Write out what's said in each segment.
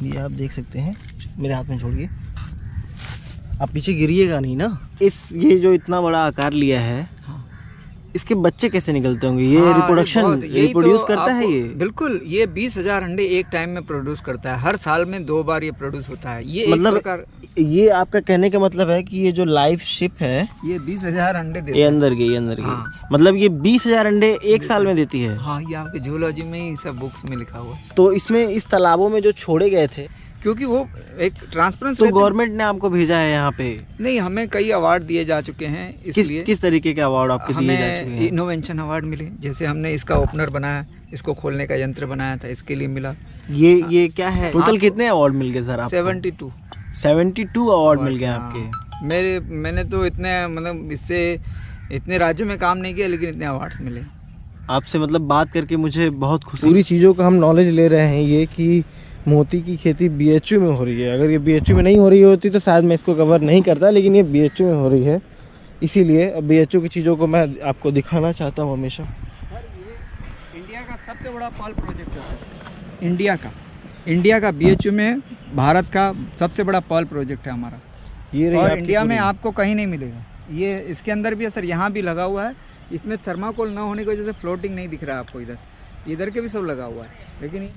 ये आप देख सकते हैं, मेरे हाथ में छोड़िए, आप पीछे गिरिएगा नहीं ना। ये जो इतना बड़ा आकार लिया है, हाँ। इसके बच्चे कैसे निकलते होंगे? ये रिप्रोड्यूस करता है ये? बिल्कुल, ये 20,000 अंडे एक टाइम में प्रोड्यूस करता है। हर साल में 2 बार ये प्रोड्यूस होता है। ये मतलब ये आपका कहने का मतलब है कि ये जो लाइव शिप है ये 20,000 अंडे देती है। ये अंदर की मतलब ये 20,000 अंडे एक साल में देती है। हाँ, ये आपके जूलॉजी में ही सब बुक्स में लिखा हुआ है। तो इसमें इस तालाबों में जो छोड़े गए थे, क्योंकि वो एक ट्रांसपेरेंसी, तो गवर्नमेंट ने आपको भेजा है यहाँ पे? नहीं, हमें कई अवार्ड दिए जा चुके हैं। इसलिए किस तरीके के अवार्ड आपके दिए जा चुके हैं? इनोवेशन अवार्ड मिले, जैसे हमने इसका ओपनर बनाया, इसको खोलने का यंत्र बनाया था, इसके लिए मिला। ये क्या है? टोटल कितने अवार्ड मिल गए सर आपको? 72 अवार्ड मिल गए आपके? मैंने तो इतने मतलब इससे इतने राज्यों में काम नहीं किया, लेकिन इतने अवार्ड्स मिले। आपसे मतलब बात करके मुझे बहुत खुशी। पूरी चीज़ों का हम नॉलेज ले रहे हैं, ये कि मोती की खेती BHU में हो रही है। अगर ये BHU में नहीं हो रही होती तो शायद मैं इसको कवर नहीं करता, लेकिन ये BHU में हो रही है, इसीलिए BHU की चीज़ों को मैं आपको दिखाना चाहता हूँ हमेशा। ये इंडिया का सबसे बड़ा पर्ल प्रोजेक्ट है। इंडिया का BHU में भारत का सबसे बड़ा पर्ल प्रोजेक्ट है हमारा। ये और इंडिया में आपको कहीं नहीं मिलेगा। ये इसके अंदर भी है सर, यहाँ भी लगा हुआ है। इसमें थर्माकोल ना होने की वजह से फ्लोटिंग नहीं दिख रहा है आपको। इधर के भी सब लगा हुआ है, लेकिन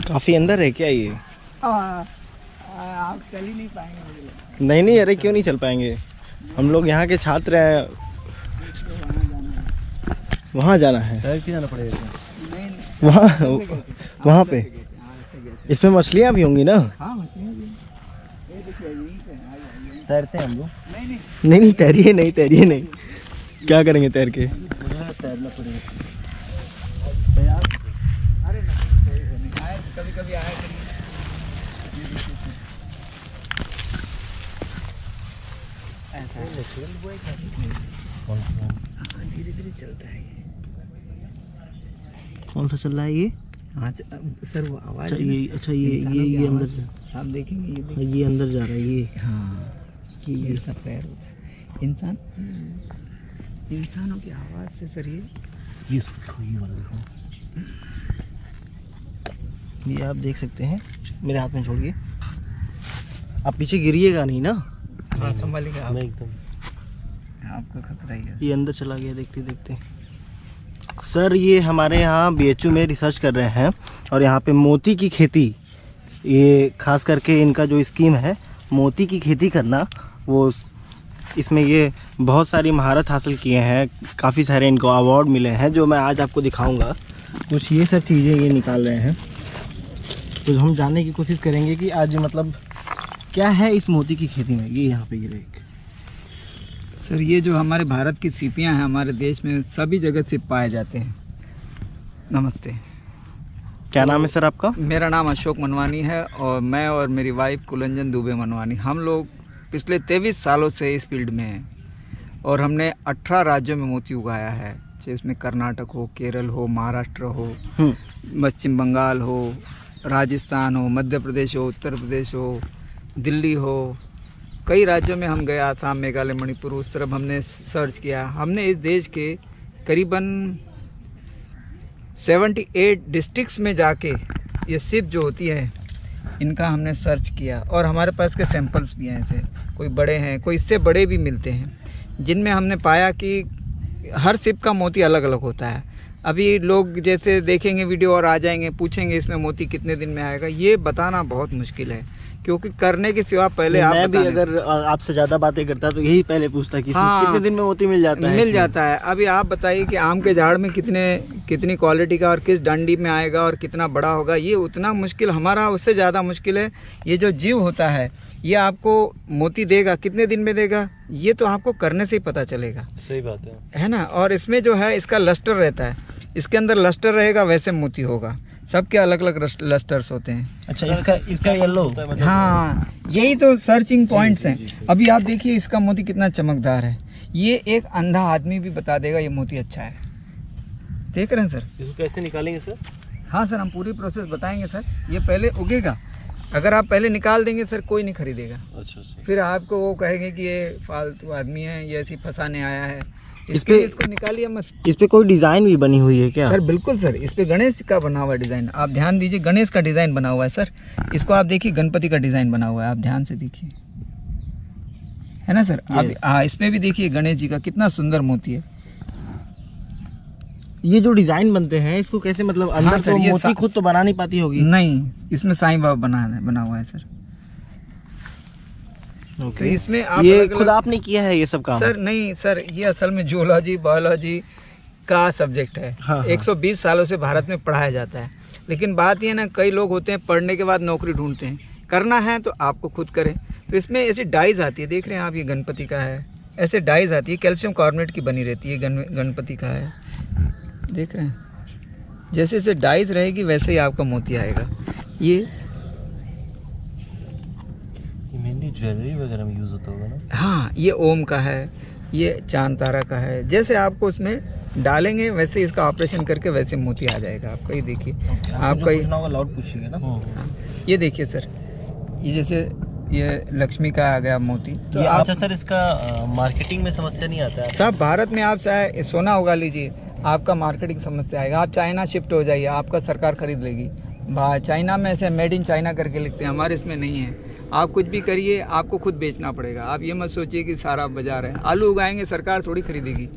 काफ़ी अंदर है क्या ये? आप चल ही नहीं पाएंगे। नहीं, अरे क्यों नहीं चल पाएंगे? हम लोग यहाँ के छात्र हैं। वहाँ जाना है? जाना पड़ेगा वहाँ पे। इसमें मछलियाँ भी होंगी ना? हाँ, मछलियाँ भी। तैरते हैं हम लोग? नहीं, तैरिए नहीं। क्या करेंगे तैर के? तैरना पड़ेगा। कभी आया धीरे चलता है। कौन सा चल रहा है ये? हाँ सर, वो आवाज ये अच्छा, ये अंदर से आप देखेंगे, ये अंदर जा रहा है ये। हाँ, कि ये इसका पैर होता है। इंसानों की आवाज़ से सर ये वाला देखो। ये आप देख सकते हैं, मेरे हाथ में छोड़िए, आप पीछे गिरिएगा नहीं ना? हाँ, संभालिएगा आप। एकदम, आपको खतरा ही है। ये अंदर चला गया देखते। सर ये हमारे यहाँ BHU में रिसर्च कर रहे हैं, और यहाँ पे मोती की खेती, ये खास करके इनका जो स्कीम है मोती की खेती करना, वो इसमें ये बहुत सारी महारत हासिल किए हैं। काफ़ी सारे इनको अवार्ड मिले हैं, जो मैं आज आपको दिखाऊंगा। कुछ ये सब चीज़ें ये निकाल रहे हैं, तो हम जानने की कोशिश करेंगे कि आज मतलब क्या है इस मोती की खेती में। ये यहाँ पे गिरे एक सर, ये जो हमारे भारत की सीपियाँ हैं, हमारे देश में सभी जगह सिप पाए जाते हैं। नमस्ते। क्या नाम है सर आपका? मेरा नाम अशोक मनवानी है, और मैं और मेरी वाइफ कुलंजन दुबे मनवानी, हम लोग पिछले 23 सालों से इस फील्ड में हैं, और हमने 18 राज्यों में मोती उगाया है। जिसमें कर्नाटक हो, केरल हो, महाराष्ट्र हो, पश्चिम बंगाल हो, राजस्थान हो, मध्य प्रदेश हो, उत्तर प्रदेश हो, दिल्ली हो, कई राज्यों में हम गए। आसाम, मेघालय, मणिपुर, उस तरफ हमने सर्च किया। हमने इस देश के करीबन 78 डिस्ट्रिक्ट्स में जाके ये सिप जो होती है इनका हमने सर्च किया, और हमारे पास के सैंपल्स भी हैं। ऐसे कोई बड़े हैं, कोई इससे बड़े भी मिलते हैं, जिनमें हमने पाया कि हर सिप का मोती अलग अलग होता है। अभी लोग जैसे देखेंगे वीडियो और आ जाएंगे, पूछेंगे इसमें मोती कितने दिन में आएगा, ये बताना बहुत मुश्किल है, क्योंकि करने के सिवा पहले आप मैं भी अगर आपसे ज़्यादा बातें करता तो यही पहले पूछता कि कितने दिन में मोती मिल जाता है। अभी आप बताइए कि आम के झाड़ में कितनी क्वालिटी का और किस डंडी में आएगा और कितना बड़ा होगा, ये उतना मुश्किल, हमारा उससे ज़्यादा मुश्किल है। ये जो जीव होता है ये आपको मोती देगा, कितने दिन में देगा, ये तो आपको करने से ही पता चलेगा। सही बात है ना? और इसमें जो है इसका लस्टर रहता है, इसके अंदर लस्टर रहेगा, वैसे मोती होगा। सबके अलग अलग लस्टर्स होते हैं। अच्छा, इसका येलो, हाँ, यही तो सर्चिंग पॉइंट्स हैं। अभी आप देखिए इसका मोती कितना चमकदार है, ये एक अंधा आदमी भी बता देगा ये मोती अच्छा है। देख रहे हैं सर? इसको कैसे निकालेंगे सर? हाँ सर, हम पूरी प्रोसेस बताएंगे सर। ये पहले उगेगा, अगर आप पहले निकाल देंगे सर कोई नहीं खरीदेगा। अच्छा, फिर आपको वो कहेंगे कि ये फालतू आदमी है, ये ऐसी फंसाने आया है, इसको निकालिए मत। इस पे कोई डिजाइन भी बनी हुई है क्या? सर बिल्कुल सर, इस पे गणेश का बना हुआ डिज़ाइन, आप ध्यान दीजिए, गणेश का डिज़ाइन बना हुआ है सर। इसको आप देखिए, गणपति का डिज़ाइन बना हुआ है, आप ध्यान से देखिए, है ना सर? आप हाँ, इस पे भी देखिए गणेश जी का कितना सुंदर मोती है। ये जो डिजाइन बनते हैं इसको कैसे, मतलब अंदर हाँ, से सर, ये मोती खुद तो बना नहीं पाती होगी? नहीं, इसमें साईं बाबा बना हुआ है सर। तो इसमें आप ये खुद आपने किया है ये सब काम? सर नहीं सर, ये असल में जूलॉजी बायोलॉजी का सब्जेक्ट है। हाँ, हाँ। 120 सालों से भारत में पढ़ाया जाता है, लेकिन बात ये ना, कई लोग होते हैं पढ़ने के बाद नौकरी ढूंढते हैं, करना है तो आपको खुद करें। तो इसमें ऐसी डाइज आती है, देख रहे हैं आप, ये गणपति का है, ऐसे डाइज आती है, कैल्शियम कार्बोनेट की बनी रहती है, गणपति का है, देख रहे हैं? जैसे जैसे डाइज रहेगी वैसे ही आपका मोती आएगा। ये मेनली ज्वेलरी वगैरह में यूज होता होगा ना? हाँ, ये ओम का है, ये चांद तारा का है, जैसे आपको उसमें डालेंगे वैसे इसका ऑपरेशन करके वैसे मोती आ जाएगा आपका। ये देखिए, आपका लाउड पूछिएगा ना। हाँ, ये देखिए सर, ये जैसे ये लक्ष्मी का आ गया मोती। तो ये अच्छा सर, इसका मार्केटिंग में समस्या नहीं आता है? साहब, भारत में आप चाहे सोना उगा लीजिए, आपका मार्केटिंग समस्या आएगा। आप चाइना शिफ्ट हो जाइए, आपका सरकार खरीद लेगी। चाइना में ऐसे मेड इन चाइना करके लिखते हैं, हमारे इसमें नहीं है। आप कुछ भी करिए, आपको खुद बेचना पड़ेगा। आप ये मत सोचिए कि सारा बाजार है, आलू उगाएंगे सरकार थोड़ी खरीदेगी,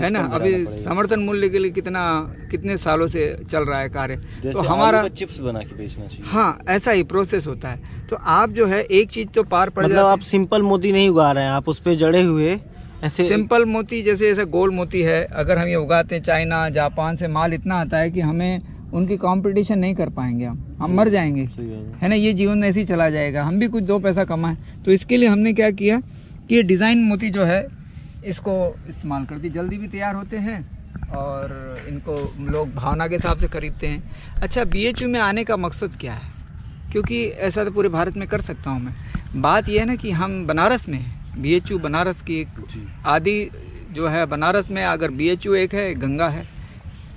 है ना? अभी समर्थन मूल्य के लिए कितने सालों से चल रहा है कार्य, तो हमारा चिप्स बना के बेचना चाहिए। हाँ, ऐसा ही प्रोसेस होता है। तो आप जो है एक चीज तो पार पड़, मतलब आप सिंपल मोती नहीं उगा रहे हैं, आप उस पे जड़े हुए ऐसे सिंपल मोती, जैसे गोल मोती है, अगर हम ये उगाते हैं, चाइना जापान से माल इतना आता है कि हमें उनकी कंपटीशन नहीं कर पाएंगे, हम मर जाएंगे, है ना? ये जीवन ऐसे ही चला जाएगा, हम भी कुछ 2 पैसा कमाएं। तो इसके लिए हमने क्या किया कि ये डिज़ाइन मोती जो है इसको इस्तेमाल कर दी, जल्दी भी तैयार होते हैं और इनको लोग भावना के हिसाब से खरीदते हैं। अच्छा, BHU में आने का मकसद क्या है? क्योंकि ऐसा तो पूरे भारत में कर सकता हूँ मैं। बात यह है ना कि हम बनारस में हैं, BHU बनारस की एक आदि जो है, बनारस में अगर BHU एक है, गंगा है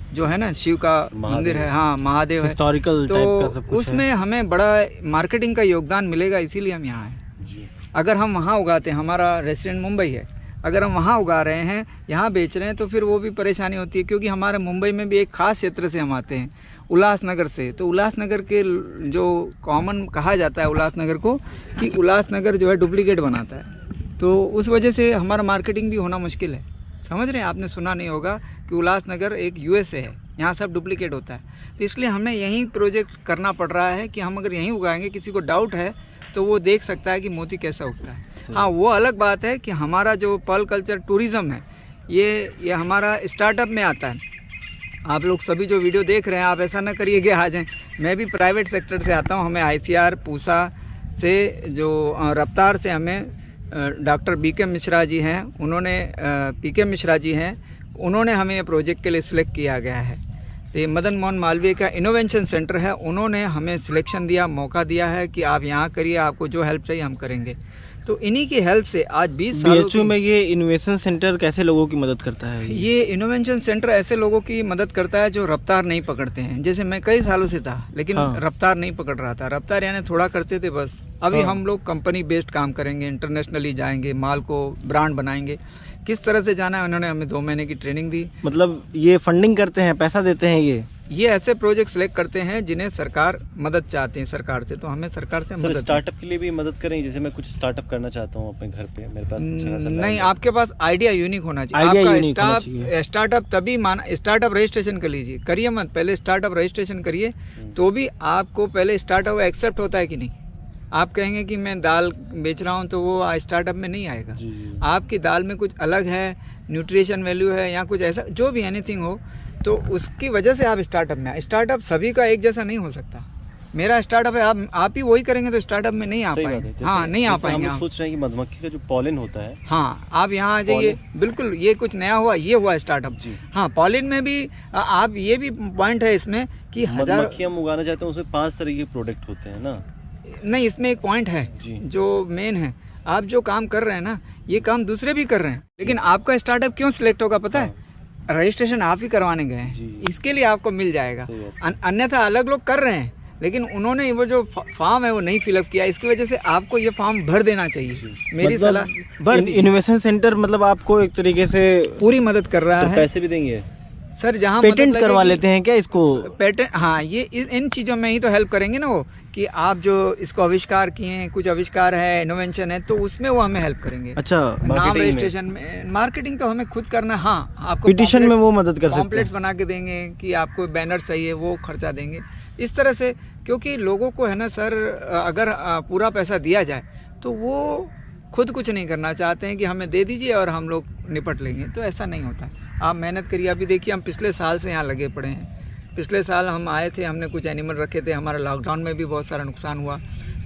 जो है ना, शिव का मंदिर है, हाँ, महादेव है, हिस्टोरिकल तो टाइप का सब कुछ उसमें है। हमें बड़ा मार्केटिंग का योगदान मिलेगा, इसीलिए हम यहाँ हैं। अगर हम वहाँ उगाते हैं, हमारा रेस्टोरेंट मुंबई है, अगर हम वहाँ उगा रहे हैं, यहाँ बेच रहे हैं, तो फिर वो भी परेशानी होती है, क्योंकि हमारे मुंबई में भी एक खास क्षेत्र से हम आते हैं, उल्लासनगर से। तो उल्लासनगर के जो कॉमन कहा जाता है उल्लासनगर को, कि उल्लासनगर जो है डुप्लीकेट बनाता है, तो उस वजह से हमारा मार्केटिंग भी होना मुश्किल है। समझ रहे हैं? आपने सुना नहीं होगा कि उल्लासनगर एक USA है, यहाँ सब डुप्लीकेट होता है। तो इसलिए हमें यहीं प्रोजेक्ट करना पड़ रहा है कि हम अगर यहीं उगाएंगे, किसी को डाउट है तो वो देख सकता है कि मोती कैसा उगता है। हाँ, वो अलग बात है कि हमारा जो पर्ल कल्चर टूरिज़्म है, ये हमारा स्टार्टअप में आता है। आप लोग सभी जो वीडियो देख रहे हैं, आप ऐसा ना करिए कि आ जाएँ। मैं भी प्राइवेट सेक्टर से आता हूँ, हमें ICR पूसा से, जो रफ्तार से हमें डॉक्टर BK मिश्रा जी हैं, उन्होंने PK मिश्रा जी हैं, उन्होंने हमें प्रोजेक्ट के लिए सिलेक्ट किया गया है। तो ये मदन मोहन मालवीय का इनोवेशन सेंटर है, उन्होंने हमें सिलेक्शन दिया, मौका दिया है कि आप यहाँ करिए, आपको जो हेल्प चाहिए हम करेंगे। तो इन्हीं की हेल्प से आज 20 सालों BHU में ये इनोवेशन सेंटर कैसे लोगों की मदद करता है? ये इनोवेशन सेंटर ऐसे लोगों की मदद करता है जो रफ्तार नहीं पकड़ते हैं। जैसे मैं कई सालों से था, लेकिन रफ्तार नहीं पकड़ रहा था। रफ्तार यानी थोड़ा करते थे बस। अभी हम लोग कंपनी बेस्ड काम करेंगे, इंटरनेशनली जाएंगे, माल को ब्रांड बनाएंगे। किस तरह से जाना है, उन्होंने हमें 2 महीने की ट्रेनिंग दी। मतलब ये फंडिंग करते हैं, पैसा देते हैं? ये ऐसे प्रोजेक्ट सिलेक्ट करते हैं जिन्हें सरकार मदद चाहती है सरकार से, तो हमें सरकार से मदद। स्टार्टअप के लिए भी मदद करें, जैसे मैं कुछ स्टार्टअप करना चाहता हूँ अपने घर पे, मेरे पास नहीं, आपके पास आइडिया यूनिक होना चाहिए। आपका स्टार्टअप तभी स्टार्टअप रजिस्ट्रेशन कर लीजिए, करिए मत, पहले स्टार्टअप रजिस्ट्रेशन करिए, तो भी आपको पहले स्टार्टअप एक्सेप्ट होता है कि नहीं। आप कहेंगे कि मैं दाल बेच रहा हूँ, तो वो स्टार्टअप में नहीं आएगा। आपकी दाल में कुछ अलग है, न्यूट्रिशन वैल्यू है या कुछ ऐसा, जो भी एनीथिंग हो, तो उसकी वजह से आप स्टार्टअप में आए। स्टार्टअप सभी का एक जैसा नहीं हो सकता। मेरा स्टार्टअप है, आप ही वही करेंगे तो स्टार्टअप में नहीं आ पाएंगे। हाँ, नहीं आ पाएंगे। हम सोच रहे हैं कि मधुमक्खी का जो पॉलिन होता है, हाँ, आप यहाँ आ जाइए, बिल्कुल, ये कुछ नया हुआ, ये हुआ स्टार्टअप। हाँ, पॉलिन में भी आप, ये भी पॉइंट है इसमें कि हजार मधुमक्खी हम उगाना चाहते हैं, उसमें 5 तरह के प्रोडक्ट होते हैं ना। नहीं, इसमें एक पॉइंट है जी। जो मेन है, आप जो काम कर रहे हैं ना, ये काम दूसरे भी कर रहे हैं, लेकिन आपका स्टार्टअप क्यों सिलेक्ट होगा पता है? रजिस्ट्रेशन आप ही करवाने गए जी। हैं, इसके लिए आपको मिल जाएगा। सही बात अन्यथा अलग लोग कर रहे हैं, लेकिन उन्होंने वो जो फॉर्म है वो नहीं फिलअप किया, इसकी वजह से आपको ये फॉर्म भर देना चाहिए। मेरी सलाह भर दीजिए। इनोवेशन सेंटर मतलब आपको एक तरीके से पूरी मदद कर रहा तो है पैसे भी देंगे? सर। जहाँ पेटेंट करवा लेते हैं क्या इसको? पेटेंट, हाँ, ये इन चीज़ों में ही तो हेल्प करेंगे ना वो, कि आप जो इसको आविष्कार किए हैं, कुछ आविष्कार है, इनोवेशन है, तो उसमें वो हमें हेल्प करेंगे। अच्छा, नाम रजिस्ट्रेशन में, मार्केटिंग तो हमें खुद करना है। हाँ, आपको पिटीशन में वो मदद कर सकते हैं। पॉम्पलेट्स बना के देंगे कि आपको बैनर चाहिए, वो खर्चा देंगे इस तरह से। क्योंकि लोगों को है ना सर, अगर पूरा पैसा दिया जाए तो वो खुद कुछ नहीं करना चाहते हैं कि हमें दे दीजिए और हम लोग निपट लेंगे, तो ऐसा नहीं होता। आप मेहनत करिए। अभी देखिए, हम पिछले साल से यहाँ लगे पड़े हैं। पिछले साल हम आए थे, हमने कुछ एनिमल रखे थे, हमारा लॉकडाउन में भी बहुत सारा नुकसान हुआ,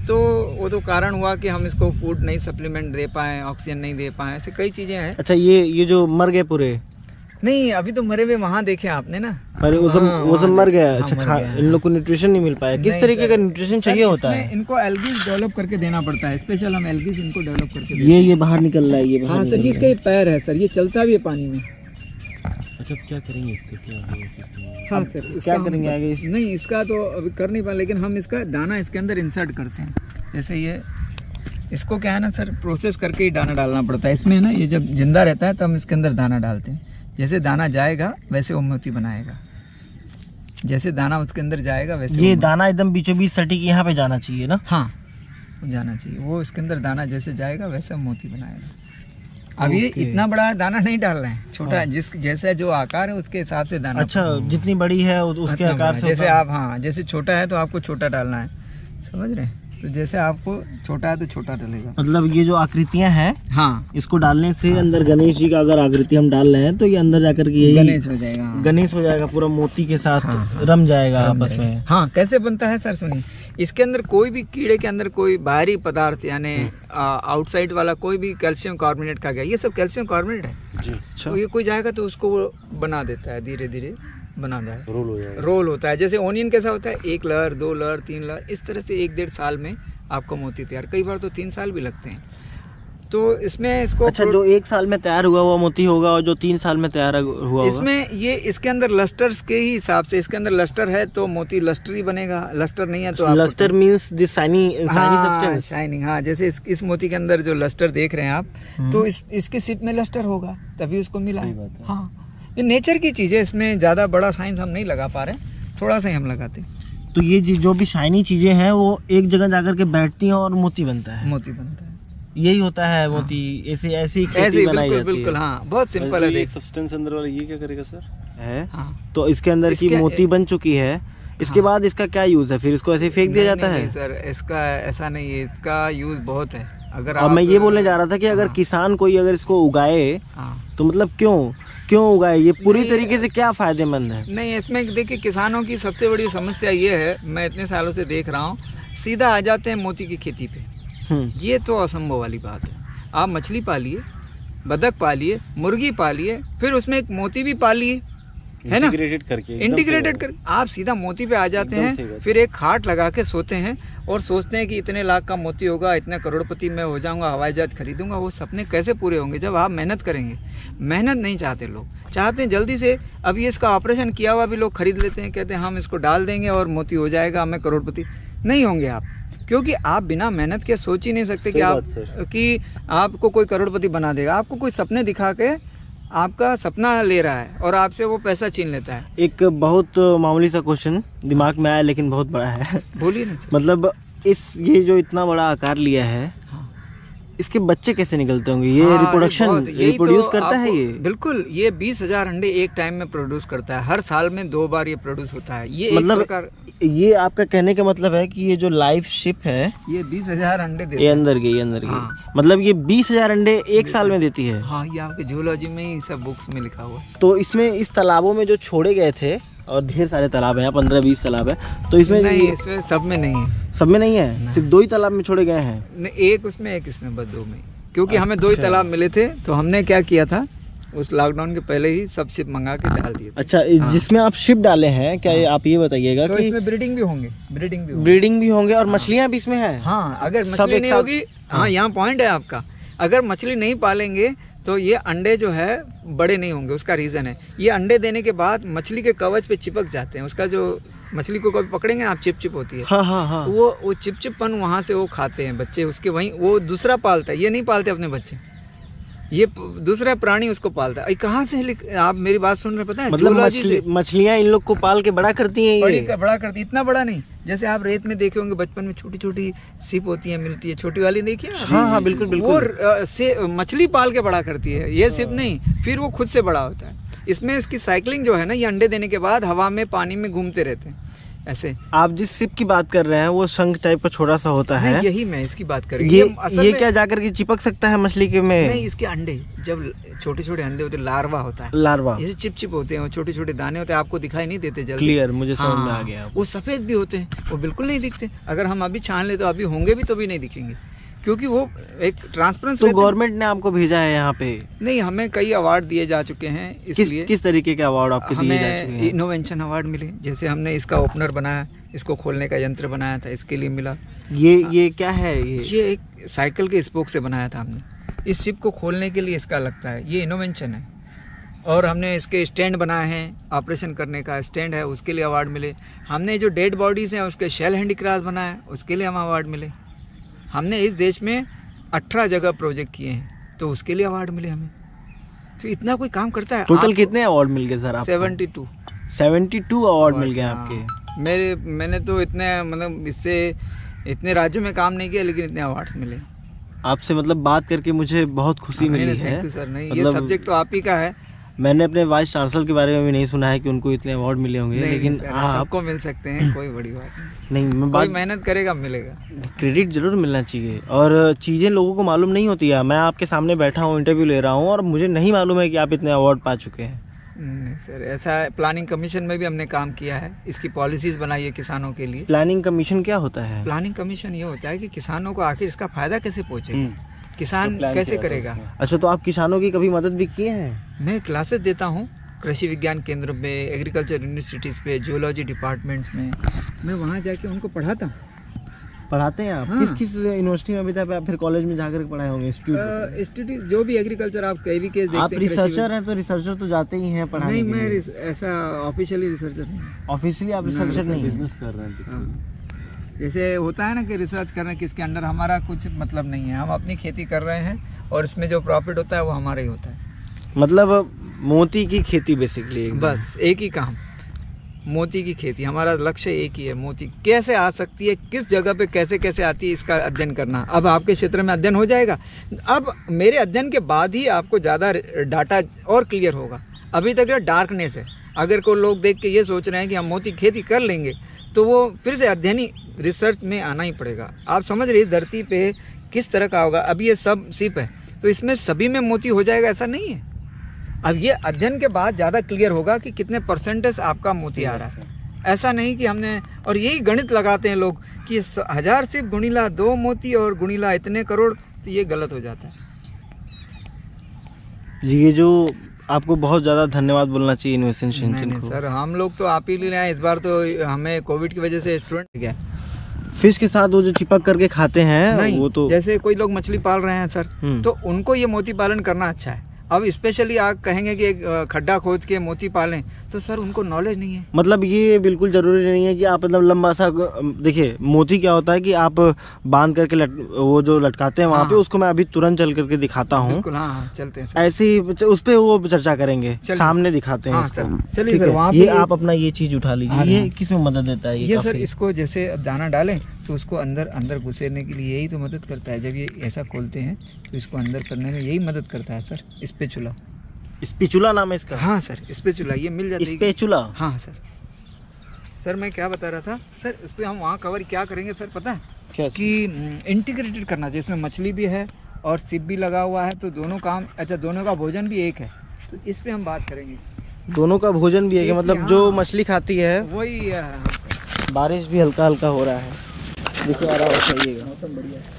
तो वो तो कारण हुआ कि हम इसको फूड नहीं सप्लीमेंट दे पाए, ऑक्सीजन नहीं दे पाए, ऐसे कई चीज़ें हैं। अच्छा, ये जो मर गए पूरे? नहीं, अभी तो मरे हुए वहाँ देखे आपने ना। अरे वो सब मर गया। अच्छा, मर गया। इन लोग को न्यूट्रिशन नहीं मिल पाया? किस तरीके का न्यूट्रिशन चाहिए होता है? इनको एल्गीज डेवलप करके देना पड़ता है, स्पेशल हम एल्गीज इनको डेवलप करके ये बाहर निकल रहा है, ये बाहर हाँ सर, इसका ये पैर है सर, ये चलता भी है पानी में। अच्छा, क्या करेंगे इसका, क्या है सिस्टम? हाँ सर, क्या करेंगे आगे? नहीं, इसका तो अभी कर नहीं पाए, लेकिन हम इसका दाना इसके अंदर इंसर्ट करते हैं। जैसे ये, इसको क्या है ना सर, प्रोसेस करके ही दाना डालना पड़ता है इसमें ना। ये जब जिंदा रहता है तो हम इसके अंदर दाना डालते हैं। जैसे दाना जाएगा वैसे वो मोती बनाएगा, जैसे दाना उसके अंदर जाएगा वैसे। ये दाना एकदम बीचों बीच सटीक यहाँ पे जाना चाहिए ना? हाँ, जाना चाहिए। वो इसके अंदर दाना जैसे जाएगा वैसे मोती बनाएगा। अब ये इतना बड़ा दाना नहीं डाल रहे हैं, छोटा जिस जैसा जो आकार है उसके हिसाब से दाना। अच्छा, जितनी बड़ी है उसके आकार से। जैसे आप, हाँ, जैसे छोटा है तो आपको छोटा डालना है, समझ रहे हैं? तो जैसे आपको छोटा है तो छोटा डलेगा। मतलब ये जो आकृतियां हैं, हाँ, इसको डालने से अंदर गणेश जी का अगर आकृति हम डाल रहे हैं तो ये अंदर जाकर के यही गणेश हो जाएगा। हाँ। गणेश हो जाएगा, पूरा मोती के साथ हाँ, रम जाएगा आपस में। हाँ, कैसे बनता है सर सुनिए। इसके अंदर कोई भी कीड़े के अंदर कोई बाहरी पदार्थ, यानी आउटसाइड वाला कोई भी कैल्शियम कार्बोनेट का गया, ये सब कैल्शियम कार्बोनेट है जी। तो ये कोई जाएगा तो उसको वो बना देता है, धीरे धीरे बना जाएगा, रोल हो जाएगा। रोल होता है। जैसे ओनियन कैसा होता है, 1 लहर 2 लहर 3 लहर, इस तरह से 1-1.5 साल में आपका मोती तैयार, कई बार तो 3 साल भी लगते हैं। तो इसमें इसको अच्छा, जो 1 साल में तैयार हुआ हुआ मोती होगा और जो 3 साल में तैयार हुआ होगा, इसमें ये इसके अंदर लस्टर्स के ही हिसाब से, इसके अंदर लस्टर है तो मोती लस्टरी बनेगा, लस्टर नहीं है तो lustre means this shiny substance, shining. हाँ, जैसे इस मोती के अंदर जो लस्टर देख रहे हैं आप, तो इसके सिप में लस्टर होगा तभी उसको मिला है। हाँ, ये नेचर की चीज़ है, इसमें ज़्यादा बड़ा साइंस हम नहीं लगा पा रहे, थोड़ा सा ही हम लगाते हैं। तो ये जो भी शाइनी चीजें हैं वो एक जगह जाकर के बैठती हैं और मोती बनता है। मोती बनता है, यही होता है मोती। ऐसी ऐसे खेती बनाई जाती बिल्कुल। है। हाँ, बहुत सिंपल है। ये सब्सटेंस अंदर वाला ये क्या करेगा सर? है। हाँ, तो इसके अंदर की मोती बन चुकी है, इसके बाद इसका क्या यूज है? फिर इसको ऐसे फेंक दिया जाता है? नहीं सर, इसका ऐसा नहीं है, इसका यूज बहुत है। अगर अब मैं ये बोलने जा रहा था कि अगर किसान कोई अगर इसको उगाए तो मतलब क्यों उगाए, ये पूरी तरीके से क्या फायदेमंद है? नहीं, इसमें देखिए, किसानों की सबसे बड़ी समस्या ये है, मैं इतने सालों से देख रहा हूँ, सीधा आ जाते हैं मोती की खेती पे। ये तो असंभव वाली बात है। आप मछली पालिए, बतख पालिए, मुर्गी पालिए, फिर उसमें एक मोती भी पालिए, है ना, इंटीग्रेटेड कर आप सीधा मोती पे आ जाते हैं। फिर एक खाट लगा के सोते हैं और सोचते हैं कि इतने लाख का मोती होगा, इतने करोड़पति मैं हो जाऊंगा, हवाई जहाज खरीदूंगा। वो सपने कैसे पूरे होंगे जब आप मेहनत करेंगे? मेहनत नहीं चाहते लोग, चाहते हैं जल्दी से। अभी इसका ऑपरेशन किया हुआ भी लोग खरीद लेते हैं, कहते हैं हम इसको डाल देंगे और मोती हो जाएगा, हमें करोड़पति। नहीं होंगे आप, क्योंकि आप बिना मेहनत के सोच ही नहीं सकते कि आपको कोई करोड़पति बना देगा। आपको कोई सपने दिखा के आपका सपना ले रहा है और आपसे वो पैसा छीन लेता है। एक बहुत मामूली सा क्वेश्चन दिमाग में आया, लेकिन बहुत बड़ा है। बोलिए ना। मतलब ये जो इतना बड़ा आकार लिया है, इसके बच्चे कैसे निकलते होंगे? ये रिप्रोड्यूस करता है ये? बिल्कुल, ये 20,000 अंडे एक टाइम में प्रोड्यूस करता है। हर साल में 2 बार ये प्रोड्यूस होता है। ये मतलब ये आपका कहने का मतलब है कि ये जो लाइफ शिप है, ये 20,000 अंडे देती है। ये अंदर गई। मतलब ये 20,000 अंडे एक साल में देती है। हाँ, ये आपके जूलॉजी में ही सब बुक्स में लिखा हुआ। तो इसमें इस तालाबों में जो छोड़े गए थे, और ढेर सारे तालाब हैं, 15-20 तालाब है, तो इसमें नहीं, इसमें सब में नहीं है। सब में नहीं है, सिर्फ 2 ही तालाब में छोड़े गए हैं। एक उसमें एक इसमें, बस 2 में, क्योंकि हमें 2 ही तालाब मिले थे। तो हमने क्या किया था, उस लॉकडाउन के पहले ही सब शिप मंगा के डाल दिए थे। अच्छा, हाँ। जिसमें आप शिप डाले हैं, क्या आप ये बताइएगा तो कि इसमें ब्रीडिंग भी होंगे, ब्रीडिंग भी होंगे और मछलियाँ भी इसमें हैं? हाँ, अगर सब मछली एक नहीं साथ- होगी, हाँ यहाँ पॉइंट है आपका, अगर मछली नहीं पालेंगे तो ये अंडे जो है बड़े नहीं होंगे। उसका रीज़न है, ये अंडे देने के बाद मछली के कवच पे चिपक जाते हैं। उसका जो मछली को कभी पकड़ेंगे आप, चिप होती है, हाँ हाँ हाँ। तो वो चिपचिपन वहाँ से वो खाते हैं बच्चे उसके, वहीं वो दूसरा पालता है, ये नहीं पालते अपने बच्चे, ये दूसरा प्राणी उसको पालता है। कहाँ से आप मेरी बात सुन रहे, पता है? मतलब जूलॉजी से मछलियाँ इन लोग को पाल के बड़ा करती हैं ये? बड़ा करती, इतना बड़ा नहीं, जैसे आप रेत में देखे होंगे बचपन में छोटी छोटी सिप होती है, मिलती है छोटी वाली, देखिए। हाँ हाँ, बिल्कुल बिल्कुल। वो से मछली पाल के बड़ा करती है, ये सिप नहीं, फिर वो खुद से बड़ा होता है। इसमें इसकी साइकिलिंग जो है ना, ये अंडे देने के बाद हवा में पानी में घूमते रहते हैं ऐसे। आप जिस सिप की बात कर रहे हैं वो शंख टाइप का छोटा सा होता है, यही मैं इसकी बात कर रही हूँ। ये क्या जाकर के चिपक सकता है मछली के में? नहीं, इसके अंडे जब छोटे छोटे अंडे होते, लार्वा होता है, लार्वा, जैसे चिप होते हैं, छोटे छोटे दाने होते हैं, आपको दिखाई नहीं देते जल्दी। क्लियर, मुझे समझ में आ हाँ, गया। वो सफ़ेद भी होते हैं, वो बिल्कुल नहीं दिखते। अगर हम अभी छान ले तो अभी होंगे भी तो भी नहीं दिखेंगे, क्योंकि वो एक ट्रांसपेरेंस। तो गवर्नमेंट ने आपको भेजा है यहाँ पे? नहीं, हमें कई अवार्ड दिए जा चुके हैं। इसलिए किस तरीके के अवार्ड आपके दिए जा चुके हमें हैं? इनोवेशन अवार्ड मिले, जैसे हमने इसका ओपनर बनाया, इसको खोलने का यंत्र बनाया था, इसके लिए मिला। ये क्या है? ये एक साइकिल के स्पोक से बनाया था हमने, इस शिप को खोलने के लिए इसका लगता है, ये इनोवेशन है। और हमने इसके स्टैंड बनाए हैं, ऑपरेशन करने का स्टैंड है, उसके लिए अवार्ड मिले। हमने जो डेड बॉडीज़ हैं उसके शेल हैंडीक्राफ्ट बनाया, उसके लिए हम अवार्ड मिले। हमने इस देश में 18 जगह प्रोजेक्ट किए हैं, तो उसके लिए अवार्ड मिले हमें। तो इतना कोई काम करता है। टोटल कितने अवार्ड मिल गए सर आपको? 72 अवार्ड मिल गए आपके? मैंने तो इतने, मतलब इससे इतने राज्यों में काम नहीं किया, लेकिन इतने अवार्ड्स मिले। आपसे मतलब बात करके मुझे बहुत खुशी मिली है। Thank you sir. नहीं, मतलब ये सब्जेक्ट तो आप ही का है। मैंने अपने वाइस चांसलर के बारे में भी नहीं सुना है कि उनको इतने अवार्ड मिले होंगे, लेकिन सबको मिल सकते हैं, कोई बड़ी बात नहीं। मैं कोई मेहनत करेगा मिलेगा, क्रेडिट जरूर मिलना चाहिए। और चीज़ें लोगों को मालूम नहीं होती है। मैं आपके सामने बैठा हूँ, इंटरव्यू ले रहा हूँ, और मुझे नहीं मालूम है कि आप इतने अवार्ड पा चुके हैं। नहीं सर, ऐसा है। प्लानिंग कमीशन में भी हमने काम किया है, इसकी पॉलिसीज़ बनाई है किसानों के लिए। प्लानिंग कमीशन क्या होता है? प्लानिंग कमीशन ये होता है कि किसानों को आखिर इसका फ़ायदा कैसे पहुँचेगा, किसान कैसे करेगा। अच्छा, तो आप किसानों की कभी मदद भी किए हैं? मैं क्लासेस देता हूँ कृषि विज्ञान केंद्र पे, एग्रीकल्चर यूनिवर्सिटीज़ पे, जूलॉजी डिपार्टमेंट्स में, मैं वहाँ जाके उनको पढ़ाता हूँ। पढ़ाते हैं आप? हाँ। किस यूनिवर्सिटी में अभी तक आप फिर कॉलेज में जाकर पढ़ाए होंगे? इंस्टीट्यूट जो भी एग्रीकल्चर आप कहीं भी केस देखते आप हैं। रिसर्चर हैं तो रिसर्चर तो जाते ही हैं पढ़ाने नहीं, के मैं लिए। ऐसा ऑफिशियली रिसर्चर नहीं। ऑफिशियली आप रिसर्चर नहीं हैं? बिजनेस कर रहे हैं। हाँ। जैसे होता है ना कि रिसर्च कर रहे हैं किसके अंडर, हमारा कुछ मतलब नहीं है। हम अपनी खेती कर रहे हैं और इसमें जो प्रॉफिट होता है वो हमारा ही होता है। मतलब मोती की खेती बेसिकली? बस एक ही काम, मोती की खेती। हमारा लक्ष्य एक ही है, मोती कैसे आ सकती है, किस जगह पे कैसे कैसे आती है, इसका अध्ययन करना। अब आपके क्षेत्र में अध्ययन हो जाएगा, अब मेरे अध्ययन के बाद ही आपको ज़्यादा डाटा और क्लियर होगा। अभी तक जो डार्कनेस है, अगर कोई लोग देख के ये सोच रहे हैं कि हम मोती खेती कर लेंगे, तो वो फिर से अध्ययन रिसर्च में आना ही पड़ेगा। आप समझ रही धरती पे किस तरह का होगा। अभी ये सब सिप है, तो इसमें सभी में मोती हो जाएगा ऐसा नहीं है। अब ये अध्ययन के बाद ज़्यादा क्लियर होगा कि कितने परसेंटेज आपका मोती आ रहा है। ऐसा नहीं कि हमने, और यही गणित लगाते हैं लोग कि 1000 सिप गुणिला 2 मोती और गुणिला इतने करोड़, तो ये गलत हो जाता है जी। ये जो आपको बहुत ज़्यादा धन्यवाद बोलना चाहिए इन्वेस्टिगेशन को। नहीं सर, हम लोग तो आप ही ले आए। इस बार तो हमें कोविड की वजह से स्टूडेंट गया। फिश के साथ वो जो चिपक करके खाते हैं नहीं, वो तो जैसे कोई लोग मछली पाल रहे हैं सर, तो उनको ये मोती पालन करना अच्छा है। अब स्पेशली आप कहेंगे कि एक खड्डा खोद के मोती पालें, तो सर उनको नॉलेज नहीं है। मतलब ये बिल्कुल ज़रूरी नहीं है कि आप मतलब लंबा सा, देखिए मोती क्या होता है कि आप बांध करके वो जो लटकाते हैं वहाँ पे, उसको मैं अभी तुरंत चल करके दिखाता हूँ। बिल्कुल, हाँ चलते हैं। ऐसे ही उस पे वो चर्चा करेंगे, सामने दिखाते हैं। हाँ, इसको चलिए सर, वहाँ ये पे आप अपना ये चीज़ उठा लीजिए। ये किस में मदद देता है? ये सर, इसको जैसे अब दाना डालें तो उसको अंदर घुसेरने के लिए यही तो मदद करता है। जब ये ऐसा खोलते हैं तो इसको अंदर करने में यही मदद करता है सर। स्पैचुला, स्पैचुला नाम है इसका? हाँ सर, स्पैचुला, ये मिल जाती है। स्पैचुला? हाँ सर। सर मैं क्या बता रहा था सर, इस पर हम वहाँ कवर क्या करेंगे सर, पता है क्या? कि इंटीग्रेटेड करना चाहिए। इसमें मछली भी है और सिप भी लगा हुआ है, तो दोनों काम, अच्छा दोनों का भोजन भी एक है, तो इस पर हम बात करेंगे। दोनों का भोजन भी है, मतलब जो मछली खाती है वही। बारिश भी हल्का हल्का हो रहा है, देखिए आराम से आइएगा। मौसम बढ़िया है।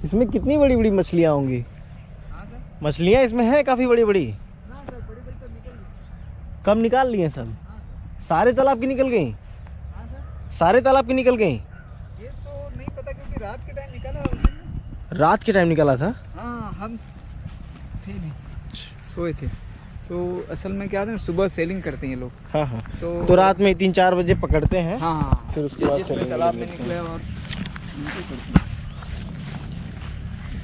इसमें कितनी बड़ी बड़ी मछलियाँ होंगी? मछलियाँ इसमें हैं काफ़ी बड़ी बड़ी। कब निकाल लिए सब? सारे तालाब की निकल गई? सारे तालाब की निकल गई? ये तो नहीं पता क्योंकि रात के टाइम निकाला उस दिन। रात के टाइम निकाला था? हाँ, हम थे नहीं, सोए थे। तो असल में क्या था, सुबह सेलिंग करते हैं ये लोग। हाँ हाँ। तो रात में 3-4 बजे पकड़ते हैं। हाँ, फिर उसके बाद जिसमें तालाब में निकले और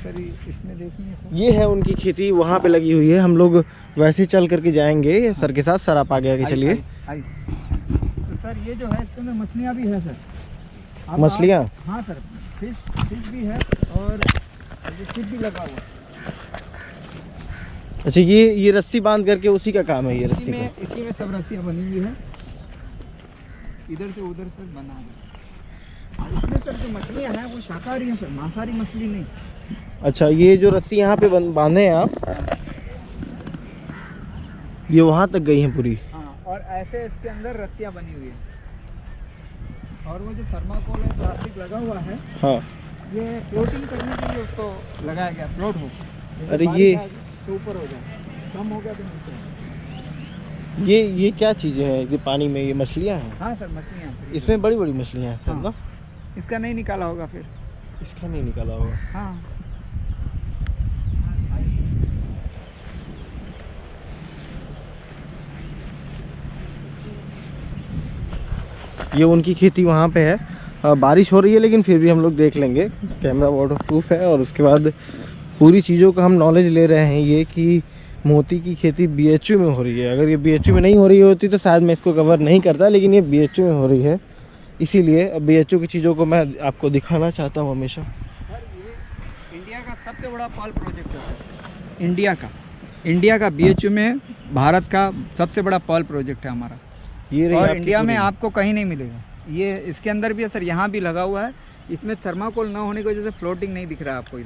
सर इसमें देखेंगे सर। ये है उनकी खेती, वहाँ पे लगी हुई है। हम लोग वैसे चल करके जाएंगे सर के साथ। सर आप आगे आगे चलिए। तो सर ये जो है इसके अंदर मछलियाँ भी है सर। मछलियाँ? हाँ सर, फिश भी है और फिश भी लगा हुआ है। अच्छा, ये रस्सी बांध करके उसी का काम है ये रस्सी का? इसी में सब रस्सियाँ बनी हुई है, इधर से उधर से बना है। इसमें सर जो मछलियाँ हैं वो शाकाहारी हैं सर, मांसाहारी मछली नहीं। अच्छा, ये जो रस्सी यहाँ पे बांधे हैं आप, ये वहाँ तक गई हैं पूरी? हाँ, और ऐसे इसके अंदर रस्सियाँ बनी हुई है और वो जो थर्माकोल है प्लास्टिक लगा हुआ है, हाँ, ये फ्लोटिंग करने के लिए उसको लगाया गया, फ्लोट हो। अरे ये तो ऊपर हो जाए, कम हो गया तो नीचे। ये क्या चीज़ें हैं जो पानी में? ये मछलियाँ हैं? हाँ सर, मछलियाँ हैं। इसमें बड़ी बड़ी मछलियाँ हैं सर ना? इसका नहीं निकाला होगा फिर। इसका नहीं निकाला होगा। हाँ, ये उनकी खेती वहाँ पे है। बारिश हो रही है लेकिन फिर भी हम लोग देख लेंगे। कैमरा वाटरप्रूफ है। और उसके बाद पूरी चीज़ों का हम नॉलेज ले रहे हैं ये कि मोती की खेती BHU में हो रही है। अगर ये BHU में नहीं हो रही होती तो शायद मैं इसको कवर नहीं करता, लेकिन ये BHU में हो रही है, इसीलिए BHU की चीज़ों को मैं आपको दिखाना चाहता हूँ हमेशा। सर ये इंडिया का सबसे बड़ा पॉल प्रोजेक्ट है सर। इंडिया का BHU में भारत का सबसे बड़ा पॉल प्रोजेक्ट है हमारा। ये रही और आपकी इंडिया में पूरी। आपको कहीं नहीं मिलेगा। ये इसके अंदर भी है सर, यहाँ भी लगा हुआ है। इसमें थर्माकोल ना होने की वजह से फ्लोटिंग नहीं दिख रहा है आपको।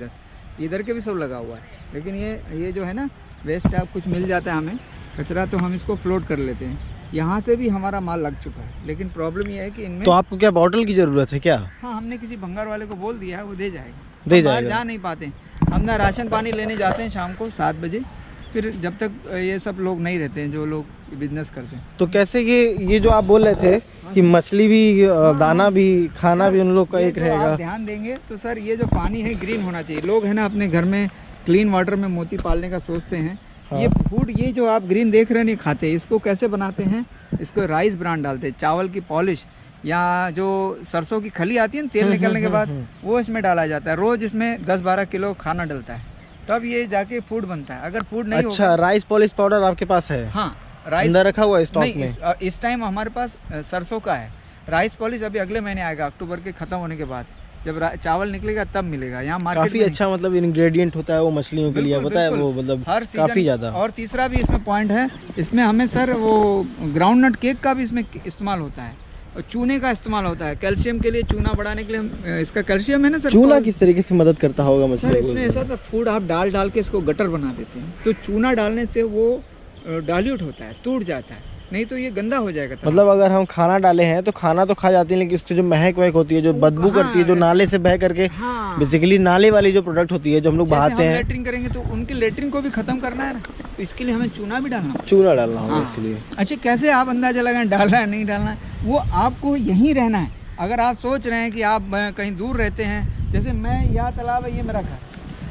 इधर के भी सब लगा हुआ है, लेकिन ये जो है ना, वेस्ट आप कुछ मिल जाता है हमें कचरा, तो हम इसको फ्लोट कर लेते हैं। यहाँ से भी हमारा माल लग चुका है, लेकिन प्रॉब्लम ये है कि इनमें। तो आपको क्या बॉटल की ज़रूरत है क्या? हाँ, हमने किसी भंगार वाले को बोल दिया है, वो दे जाएगा। दे हम बाहर जाएगा। जा नहीं पाते। हम ना राशन पानी लेने जाते हैं शाम को 7 बजे, फिर जब तक ये सब लोग नहीं रहते हैं जो लोग बिजनेस करते हैं। तो कैसे ये जो आप बोल रहे थे कि मछली भी, दाना भी, खाना भी उन लोग का ये एक जो रहेगा? आप ध्यान देंगे तो सर, ये जो पानी है ग्रीन होना चाहिए। लोग है ना अपने घर में क्लीन वाटर में मोती पालने का सोचते हैं। हाँ। ये फूड, ये जो आप ग्रीन देख रहे हैं, नहीं खाते। इसको कैसे बनाते हैं? इसको राइस ब्रांड डालते हैं, चावल की पॉलिश या जो सरसों की खली आती है ना तेल निकलने के बाद, वो इसमें डाला जाता है। रोज इसमें 10-12 किलो खाना डलता है, तब ये जाके फूड बनता है। अगर फूड नहीं अच्छा, राइस पॉलिश पाउडर आपके पास है? हाँ, राइस अंदर रखा हुआ है स्टॉक नहीं, में? इस टाइम हमारे पास सरसों का है। राइस पॉलिश अभी अगले महीने आएगा, अक्टूबर के खत्म होने के बाद। जब चावल निकलेगा तब मिलेगा यहाँ मार्केट काफी में। अच्छा मतलब इंग्रेडिएंट होता है वो मछलियों के लिए, बिल्कुल, पता है बिल्कुल। वो मतलब हर काफी सीजन। ज्यादा। और तीसरा भी इसमें पॉइंट है, इसमें हमें सर वो ग्राउंड नट केक का भी इसमें इस्तेमाल होता है और चूने का इस्तेमाल होता है। कैल्शियम के लिए, चूना बढ़ाने के लिए इसका कैल्शियम है ना सर। चूना किस तरीके से मदद करता होगा सर मछली इसमें ऐसा था, फूड आप डाल के इसको गटर बना देते हैं, तो चूना डालने से वो डाइल्यूट होता है, टूट जाता है, नहीं तो ये गंदा हो जाएगा। मतलब अगर हम खाना डाले हैं तो खाना तो खा जाती है, लेकिन उसकी जो महक वहक होती है, जो बदबू करती है, जो नाले से बह करके, हाँ, बेसिकली नाले वाली जो प्रोडक्ट होती है जो हम लोग बहाते हैं, लेटरिंग करेंगे तो उनकी लेटरिंग को भी खत्म करना है ना, तो इसके लिए हमें चूना भी डालना। चूना डालना होगा हाँ। इसके लिए। अच्छा, कैसे आप अंदाजा लगाएं डालना है नहीं डालना है? वो आपको यहीं रहना है। अगर आप सोच रहे हैं कि आप कहीं दूर रहते हैं, जैसे मैं, यहाँ तालाब है, ये मेरा घर,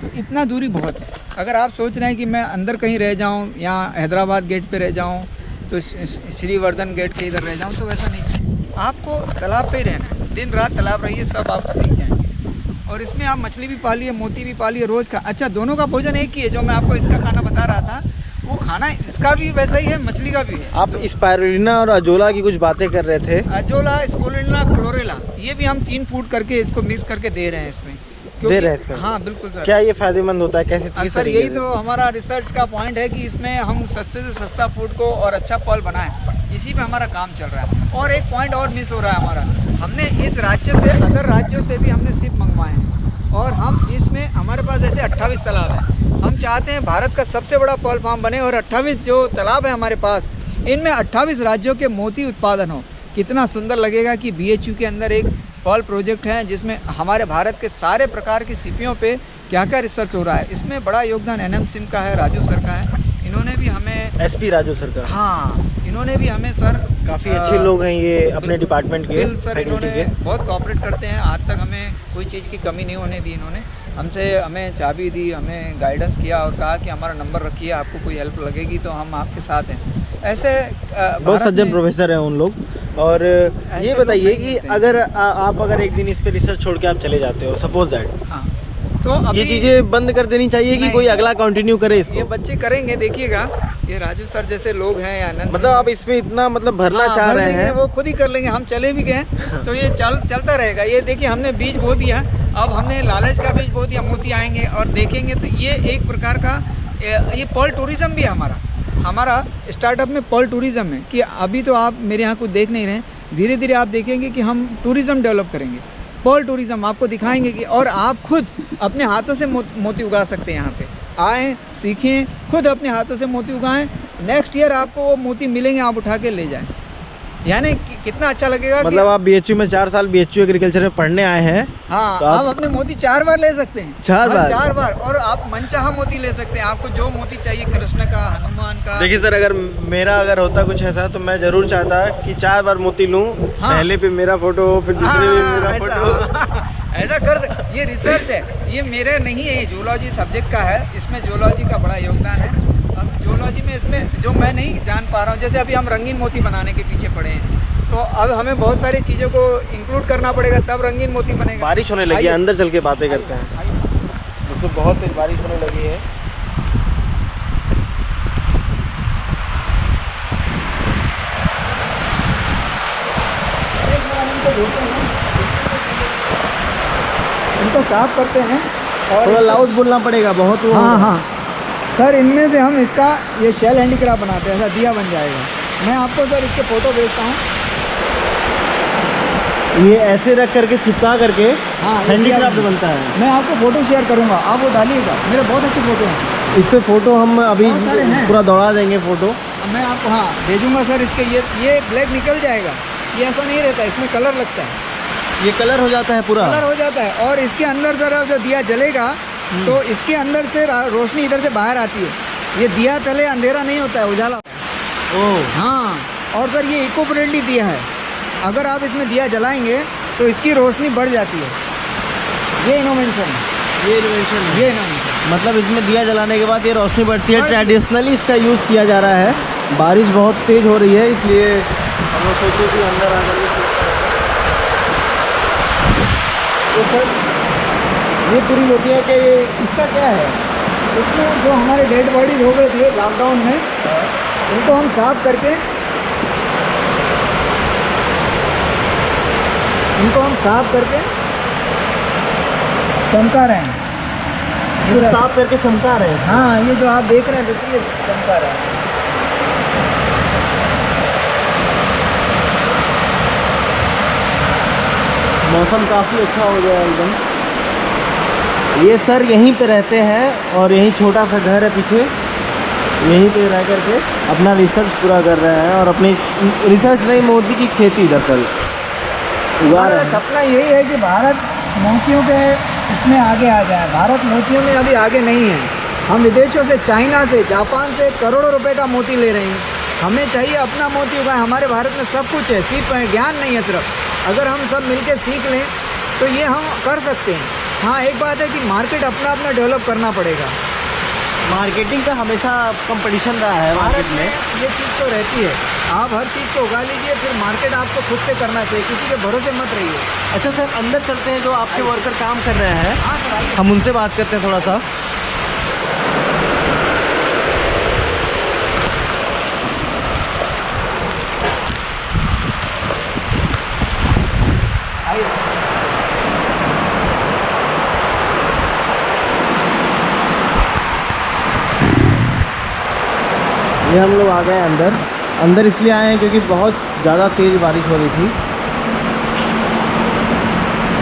तो इतना दूरी बहुत है। अगर आप सोच रहे हैं कि मैं अंदर कहीं रह जाऊँ, यहाँ हैदराबाद गेट पे रह जाऊँ, तो श्रीवर्धन गेट के इधर रह जाऊँ, तो वैसा नहीं। आपको तालाब पे ही रहना है, दिन रात तालाब रहिए, सब आप सीख जाएंगे। और इसमें आप मछली भी पालिए, मोती भी पालिए रोज़ का। अच्छा, दोनों का भोजन एक ही है। जो मैं आपको इसका खाना बता रहा था, वो खाना इसका भी वैसा ही है, मछली का भी है। आप स्पाइरुलिना और अजोला की कुछ बातें कर रहे थे। अजोला, स्पोरुलिना, क्लोरेला, ये भी हम 3 फूड करके इसको मिक्स करके दे रहे हैं इसमें। दे रहे हैं इसमें? हाँ बिल्कुल सर। क्या ये फायदेमंद होता है, कैसे? सर यही तो हमारा रिसर्च का पॉइंट है कि इसमें हम सस्ते से सस्ता फूड को और अच्छा फल बनाएं, इसी पे हमारा काम चल रहा है। और एक पॉइंट और मिस हो रहा है हमारा, हमने इस राज्य से, अदर राज्यों से भी हमने सिप मंगवाए हैं, और हम इसमें, हमारे पास जैसे 28 तालाब है, हम चाहते हैं भारत का सबसे बड़ा पॉल फार्म बने, और 28 जो तालाब है हमारे पास, इनमें 28 राज्यों के मोती उत्पादन हो। कितना सुंदर लगेगा कि BHU के अंदर एक पर्ल प्रोजेक्ट है जिसमें हमारे भारत के सारे प्रकार की सीपियों पे क्या क्या रिसर्च हो रहा है। इसमें बड़ा योगदान एनएम सिंह का है, राजू सर का है। इन्होंने भी हमें एसपी राजू सर का, हाँ इन्होंने भी हमें सर काफ़ी अच्छे लोग हैं ये अपने डिपार्टमेंट के, बिल सर इन्होंने बहुत कोऑपरेट करते हैं। आज तक हमें कोई चीज़ की कमी नहीं होने दी इन्होंने। हमें चाबी दी, हमें गाइडेंस किया और कहा कि हमारा नंबर रखिए, आपको कोई हेल्प लगेगी तो हम आपके साथ हैं। ऐसे बहुत सज्जन प्रोफेसर हैं उन लोग। और ये बताइए कि अगर आप अगर एक दिन इस पे रिसर्च छोड़ के आप चले जाते हो, सपोज दैट, हाँ, तो अभी ये चीज़ें बंद कर देनी चाहिए कि कोई अगला कंटिन्यू करे इसको? ये बच्चे करेंगे, देखिएगा। ये राजू सर जैसे लोग हैं या आनंद, मतलब आप इसमें इतना मतलब भरना चाह रहे हैं, वो खुद ही कर लेंगे। हम चले भी गए तो ये चलता रहेगा। ये देखिए हमने बीज बो दिया, अब हमने लालच का बीज बो दिया, मोती आएंगे और देखेंगे। तो ये एक प्रकार का ये पर्ल टूरिज्म भी है हमारा स्टार्टअप में पर्ल टूरिज्म है कि अभी तो आप मेरे यहाँ कुछ देख नहीं रहे, धीरे धीरे आप देखेंगे कि हम टूरिज्म डेवलप करेंगे। पर्ल टूरिज्म आपको दिखाएंगे कि और आप खुद अपने हाथों से मोती उगा सकते हैं। यहाँ पे आएँ, सीखें, खुद अपने हाथों से मोती उगाएं। नेक्स्ट ईयर आपको वो मोती मिलेंगे, आप उठा के ले जाएं। यानी कितना अच्छा लगेगा। मतलब आप BHU में 4 साल BHU एग्रीकल्चर में पढ़ने आए हैं, हाँ, तो आप अपने मोती 4 बार ले सकते हैं। 4 बार और आप मनचाहा मोती ले सकते हैं। आपको जो मोती चाहिए, कृष्ण का, हनुमान का। देखिए सर, अगर मेरा होता कुछ ऐसा तो मैं जरूर चाहता कि 4 बार मोती लूं। हाँ। पहले पे मेरा फोटो हो, फिर दूसरे पे मेरा फोटो। ऐसा कर, ये रिसर्च है, ये मेरे नहीं है, ये जूलॉजी सब्जेक्ट का है। इसमें जूलॉजी का बड़ा योगदान है। अब जूलॉजी में इसमें जो मैं नहीं जान पा रहा हूँ, जैसे अभी हम रंगीन मोती बनाने के पीछे पड़े हैं, तो अब हमें बहुत सारी चीज़ों को इंक्लूड करना पड़ेगा, तब रंगीन मोती बनेगा। बारिश होने लगी है, अंदर चल के बातें करते हैं। दोस्तों बहुत तेज बारिश होने लगी है। इनको साफ करते हैं और थोड़ा लाउड बोलना पड़ेगा बहुत। हाँ सर, इनमें से हम इसका ये शेल हैंडीक्राफ्ट बनाते हैं, ऐसा दिया बन जाएगा। मैं आपको सर इसके फ़ोटो भेजता हूँ। ये ऐसे रख करके चिपका करके हाँ, हैंडीक्राफ्ट बनता है। मैं आपको फ़ोटो शेयर करूँगा, आप वो डालिएगा। मेरे बहुत अच्छे फ़ोटो हैं। इस पे फ़ोटो हम अभी पूरा दौड़ा देंगे फ़ोटो। मैं आपको हाँ भेजूँगा सर। इसके ये ब्लैक निकल जाएगा, ये ऐसा नहीं रहता, इसमें कलर लगता है। ये कलर हो जाता है, पूरा कलर हो जाता है। और इसके अंदर सर जो दिया जलेगा तो इसके अंदर से रोशनी इधर से बाहर आती है। ये दिया तले अंधेरा नहीं होता है, उजाला होता है। ओह हाँ, और सर ये इको फ्रेंडली दिया है। अगर आप इसमें दिया जलाएंगे तो इसकी रोशनी बढ़ जाती है। ये इनोवेशन है, ये इनोवेशन। मतलब इसमें दिया जलाने के बाद ये रोशनी बढ़ती है। ट्रेडिशनली इसका यूज़ किया जा रहा है। बारिश बहुत तेज़ हो रही है, इसलिए हम लोग सोचे कि अंदर आ कर तो सर ये पूरी मोतियाँ के इसका क्या है? इसमें जो हमारे डेड बॉडीज हो गए थे लॉकडाउन में, उनको हम साफ करके चमका रहे हैं। साफ करके चमका रहे हैं। हाँ, ये जो आप देख रहे हैं देखिए, चमका रहे हैं। मौसम काफ़ी अच्छा हो गया एकदम। ये सर यहीं पे रहते हैं और यहीं छोटा सा घर है पीछे, यहीं पे रह करके अपना रिसर्च पूरा कर रहे हैं। और अपनी रिसर्च नहीं, मोती की खेती दरअसल उगा रहे हैं। सपना यही है कि भारत मोतियों के इसमें आगे आ जाए। भारत मोतियों में अभी आगे नहीं है। हम विदेशों से, चाइना से, जापान से करोड़ों रुपए का मोती ले रहे हैं। हमें चाहिए अपना मोती उगाए। हमारे भारत में सब कुछ है, सिर्फ ज्ञान नहीं है। सिर्फ अगर हम सब मिलकर सीख लें तो ये हम कर सकते हैं। हाँ, एक बात है कि मार्केट अपना डेवलप करना पड़ेगा। मार्केटिंग का हमेशा कंपटीशन रहा है मार्केट में। ये चीज़ तो रहती है। आप हर चीज़ को उगा लीजिए, फिर मार्केट आपको खुद से करना चाहिए, किसी के भरोसे मत रहिए। अच्छा सर, अंदर चलते हैं, जो आपके वर्कर काम कर रहे हैं। हाँ सर, आइए। हम उनसे बात करते हैं थोड़ा सा। ये हम लोग आ गए अंदर इसलिए आए हैं क्योंकि बहुत ज़्यादा तेज़ बारिश हो रही थी।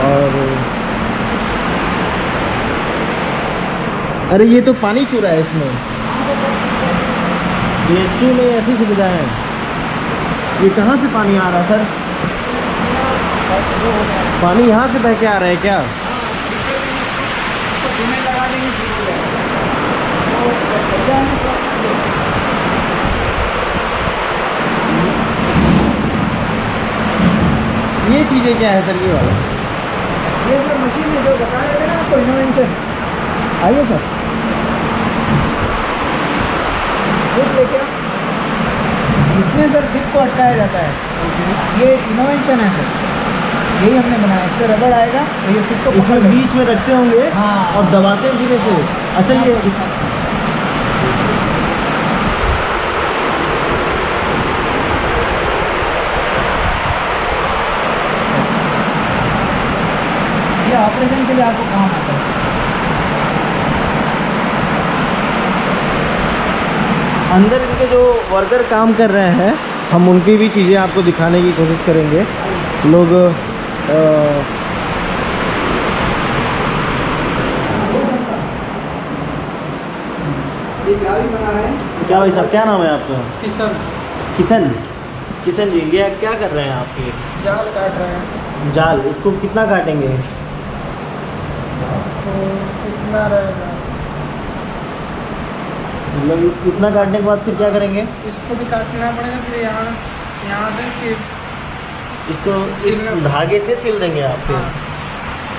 और अरे ये तो पानी चूरा है इसमें। BHU में ऐसी सुविधा है। ये कहाँ से पानी आ रहा है सर? पानी यहाँ से बह के आ रहा है क्या? ये चीज़ें क्या है सर ये वाला? ये सर मशीन है जो बता रहे थे ना आपको, इनोवेशन। आइए सर। देखिए इसमें सर सिप को अटकाया जाता है। ये इनोवेशन है सर, यही हमने बनाया। इस पर रबड़ आएगा तो ये सिप को पकड़ इसमें बीच में रखते होंगे। हाँ। और दबाते हैं धीरे से। अच्छा ये ऑपरेशन के लिए आपको काम आता है। अंदर इनके जो वर्कर काम कर रहे हैं, हम उनकी भी चीज़ें आपको दिखाने की कोशिश करेंगे। लोग ये जाली बना रहे हैं। क्या भाई साहब, क्या नाम है आपका? किसान किशन। किशन जी, ये क्या कर रहे हैं आप? ये जाल काट रहे हैं। जाल, इसको कितना काटेंगे? कितना रहेगा? मतलब इतना काटने के बाद फिर क्या करेंगे? इसको भी काटना पड़ेगा, फिर यहाँ से फिर इसको इस धागे से सिल देंगे आप फिर? हाँ।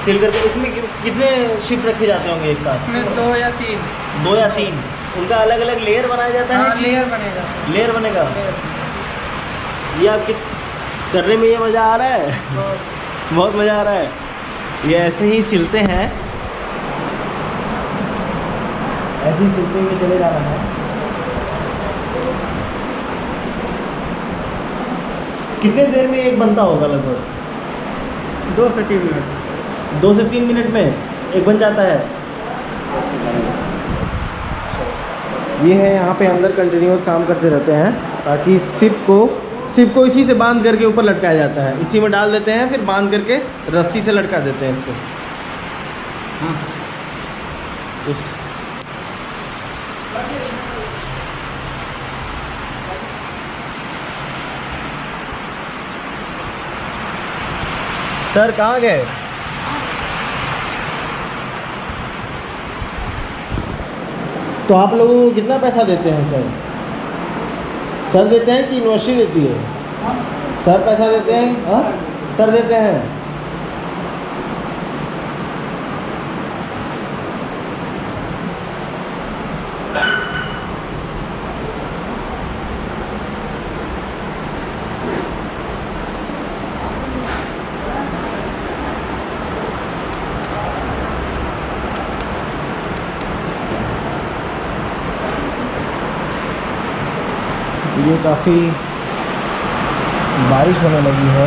सिल करके इसमें कितने शिप रखे जाते होंगे एक साथ? इसमें 2 या 3। 2 या 3? उनका अलग अलग लेयर बनाया जाता है? लेयर बनेगा। लेयर बनेगा। ये आपके करने में ये मज़ा आ रहा है? बहुत मज़ा आ रहा है। ये ऐसे ही सिलते हैं, ऐसे ही सिलते हुए चले जा रहे हैं। कितने देर में एक बनता होगा लगभग? 2 से 3 मिनट। 2 से 3 मिनट में एक बन जाता है। ये है यहाँ पे अंदर कंटिन्यूस काम करते रहते हैं, ताकि सिप को इसी से बांध करके ऊपर लटकाया जाता है। इसी में डाल देते हैं, फिर बांध करके रस्सी से लटका देते हैं इसको। हाँ। उस सर कहाँ गए? तो आप लोगों को कितना पैसा देते हैं सर? सर देते हैं कि यूनिवर्सिटी देती है? सर पैसा देते हैं? हाँ सर देते हैं। ये काफ़ी बारिश होने लगी है।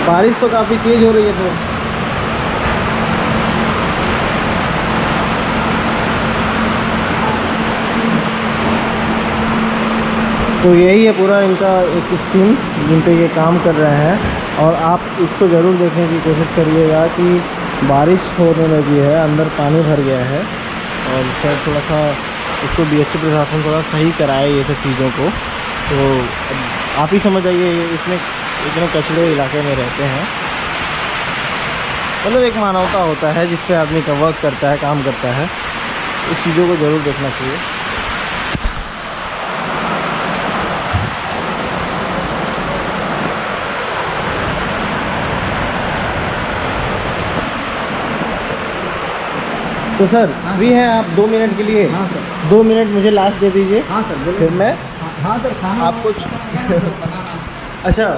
बारिश तो काफ़ी तेज़ हो रही है सर। तो यही है पूरा इनका एक स्कीम जिन पे ये काम कर रहे हैं। और आप इसको ज़रूर देखने की कोशिश करिएगा कि बारिश होने लगी है, अंदर पानी भर गया है, और सर थोड़ा सा इसको BHU प्रशासन थोड़ा सही कराए ये सब चीज़ों को। तो आप ही समझ आइए, इसमें इतने कचड़े इलाके में रहते हैं। मतलब एक मानवता होता है जिससे आदमी का वर्क करता है, काम करता है। इस चीज़ों को ज़रूर देखना चाहिए। तो सर फ्री हैं आप 2 मिनट के लिए? हाँ सर। 2 मिनट मुझे लास्ट दे दीजिए। हाँ सर बोलिए। फिर मैं हाँ सर, खाना आपको अच्छा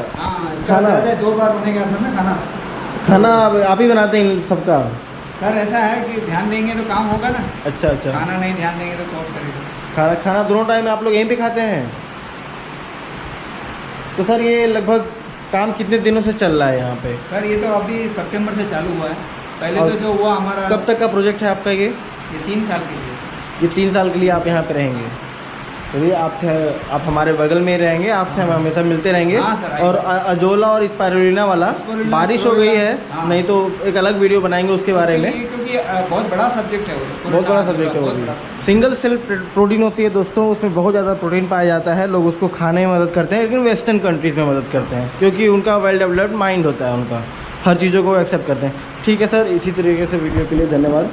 खाना 2 बार बनेगा सर ना खाना। खाना आप ही बनाते हैं सबका? सर ऐसा है कि ध्यान देंगे तो काम होगा ना। अच्छा अच्छा। खाना नहीं ध्यान देंगे तो कौन करेगा? खाना दोनों टाइम आप लोग यहीं पे खाते हैं? तो सर ये लगभग काम कितने दिनों से चल रहा है यहाँ पे? सर ये तो अभी सितंबर से चालू हुआ है। पहले और तो जो हुआ हमारा कब तक का प्रोजेक्ट है आपका ये? ये 3 साल के लिए। ये 3 साल के लिए आप यहाँ पे रहेंगे? चलिए आप हमारे बगल में ही रहेंगे, आपसे हम हमेशा मिलते रहेंगे। हाँ सर, और अजोला और स्पाइरुलिना वाला बारिश हो गई है, हाँ। नहीं तो एक अलग वीडियो बनाएंगे उसके बारे में। क्योंकि बहुत बड़ा सब्जेक्ट है वो, बहुत बड़ा सब्जेक्ट है वो भी। सिंगल सेल प्रोटीन होती है दोस्तों, उसमें बहुत ज़्यादा प्रोटीन पाया जाता है। लोग उसको खाने में मदद करते हैं, लेकिन वेस्टर्न कंट्रीज़ में मदद करते हैं, क्योंकि उनका वेल डेवलप्ड माइंड होता है, उनका हर चीज़ों को एक्सेप्ट करते हैं। ठीक है सर, इसी तरीके से वीडियो के लिए धन्यवाद।